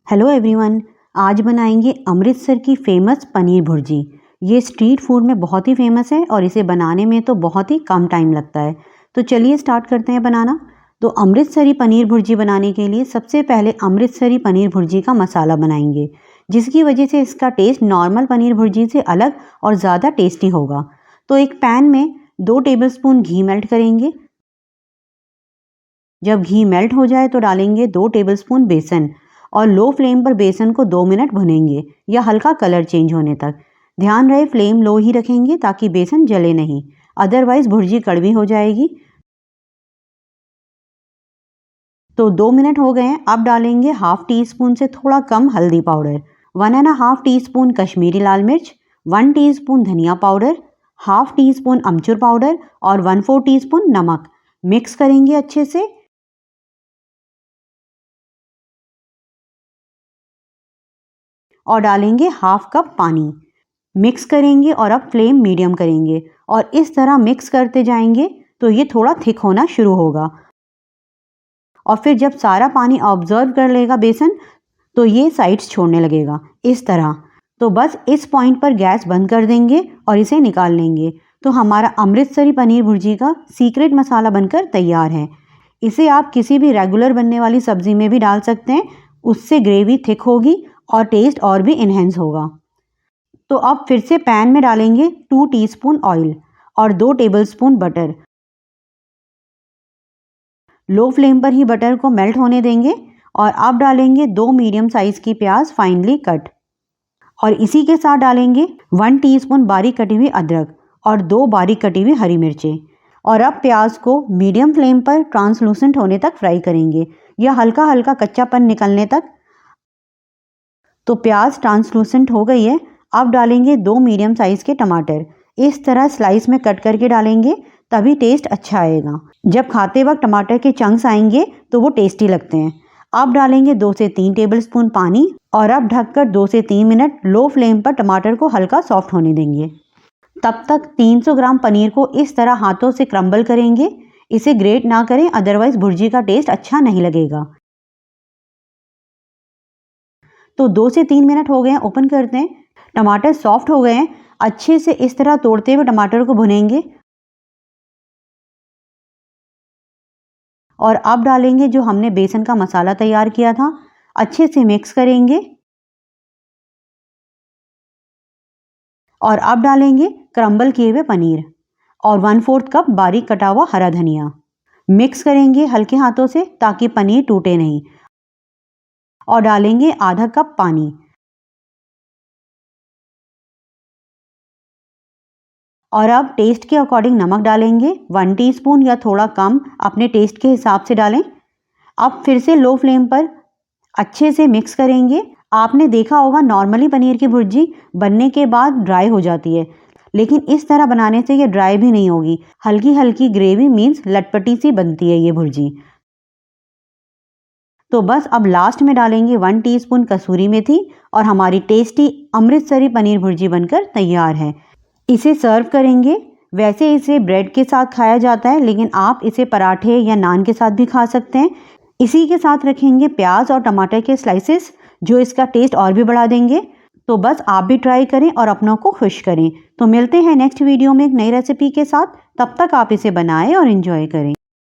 Hello everyone, आज बनाएंगे अमृतसर की फ़ेमस पनीर भुर्जी। ये स्ट्रीट फूड में बहुत ही फेमस है और इसे बनाने में तो बहुत ही कम टाइम लगता है। तो चलिए स्टार्ट करते हैं बनाना। तो अमृतसरी पनीर भुर्जी बनाने के लिए सबसे पहले अमृतसरी पनीर भुर्जी का मसाला बनाएंगे, जिसकी वजह से इसका टेस्ट नॉर्मल पनीर भुर्जी से अलग और ज़्यादा टेस्टी होगा। तो एक पैन में 2 टेबलस्पून घी मेल्ट करेंगे। जब घी मेल्ट हो जाए तो डालेंगे 2 टेबलस्पून बेसन और लो फ्लेम पर बेसन को 2 मिनट भुनेंगे या हल्का कलर चेंज होने तक। ध्यान रहे फ्लेम लो ही रखेंगे ताकि बेसन जले नहीं, अदरवाइज भुर्जी कड़वी हो जाएगी। तो 2 मिनट हो गए हैं। अब डालेंगे हाफ टी स्पून से थोड़ा कम हल्दी पाउडर, 1.5 टीस्पून कश्मीरी लाल मिर्च, 1 टीस्पून धनिया पाउडर, हाफ टी स्पून अमचूर पाउडर और 1/4 टीस्पून नमक। मिक्स करेंगे अच्छे से और डालेंगे हाफ कप पानी। मिक्स करेंगे और अब फ्लेम मीडियम करेंगे और इस तरह मिक्स करते जाएंगे तो ये थोड़ा थिक होना शुरू होगा। और फिर जब सारा पानी ऑब्जर्व कर लेगा बेसन, तो ये साइड्स छोड़ने लगेगा इस तरह। तो बस इस पॉइंट पर गैस बंद कर देंगे और इसे निकाल लेंगे। तो हमारा अमृतसरी पनीर भुर्जी का सीक्रेट मसाला बनकर तैयार है। इसे आप किसी भी रेगुलर बनने वाली सब्जी में भी डाल सकते हैं, उससे ग्रेवी थिक होगी और टेस्ट और भी इन्हेंस होगा। तो अब फिर से पैन में डालेंगे 2 टीस्पून ऑयल और 2 टेबलस्पून बटर। लो फ्लेम पर ही बटर को मेल्ट होने देंगे और अब डालेंगे 2 मीडियम साइज की प्याज फाइनली कट और इसी के साथ डालेंगे 1 टीस्पून बारीक कटी हुई अदरक और 2 बारीक कटी हुई हरी मिर्चें। और अब प्याज को मीडियम फ्लेम पर ट्रांसलूसेंट होने तक फ्राई करेंगे या हल्का हल्का कच्चापन निकलने तक। तो प्याज ट्रांसलूसेंट हो गई है। अब डालेंगे 2 मीडियम साइज के टमाटर, इस तरह स्लाइस में कट करके डालेंगे, तभी टेस्ट अच्छा आएगा। जब खाते वक्त टमाटर के चंक्स आएंगे तो वो टेस्टी लगते हैं। अब डालेंगे 2 से 3 टेबलस्पून पानी और अब ढककर 2 से 3 मिनट लो फ्लेम पर टमाटर को हल्का सॉफ्ट होने देंगे। तब तक 300 ग्राम पनीर को इस तरह हाथों से क्रम्बल करेंगे। इसे ग्रेट ना करें, अदरवाइज भुर्जी का टेस्ट अच्छा नहीं लगेगा। तो 2 से 3 मिनट हो गए हैं, ओपन करते हैं। टमाटर सॉफ्ट हो गए हैं। अच्छे से इस तरह तोड़ते हुए टमाटर को भुनेंगे और अब डालेंगे जो हमने बेसन का मसाला तैयार किया था। अच्छे से मिक्स करेंगे और अब डालेंगे क्रम्बल किए हुए पनीर और 1/4 कप बारीक कटा हुआ हरा धनिया। मिक्स करेंगे हल्के हाथों से ताकि पनीर टूटे नहीं और डालेंगे आधा कप पानी और अब टेस्ट के अकॉर्डिंग नमक डालेंगे, 1 टीस्पून या थोड़ा कम अपने टेस्ट के हिसाब से डालें। अब फिर से लो फ्लेम पर अच्छे से मिक्स करेंगे। आपने देखा होगा नॉर्मली पनीर की भुर्जी बनने के बाद ड्राई हो जाती है, लेकिन इस तरह बनाने से ये ड्राई भी नहीं होगी। हल्की हल्की ग्रेवी मीन्स लटपटी सी बनती है ये भुर्जी। तो बस अब लास्ट में डालेंगे 1 टीस्पून कसूरी मेथी और हमारी टेस्टी अमृतसरी पनीर भुर्जी बनकर तैयार है। इसे सर्व करेंगे। वैसे इसे ब्रेड के साथ खाया जाता है, लेकिन आप इसे पराठे या नान के साथ भी खा सकते हैं। इसी के साथ रखेंगे प्याज और टमाटर के स्लाइसेस, जो इसका टेस्ट और भी बढ़ा देंगे। तो बस आप भी ट्राई करें और अपनों को खुश करें। तो मिलते हैं नेक्स्ट वीडियो में एक नई रेसिपी के साथ। तब तक आप इसे बनाएं और एंजॉय करें।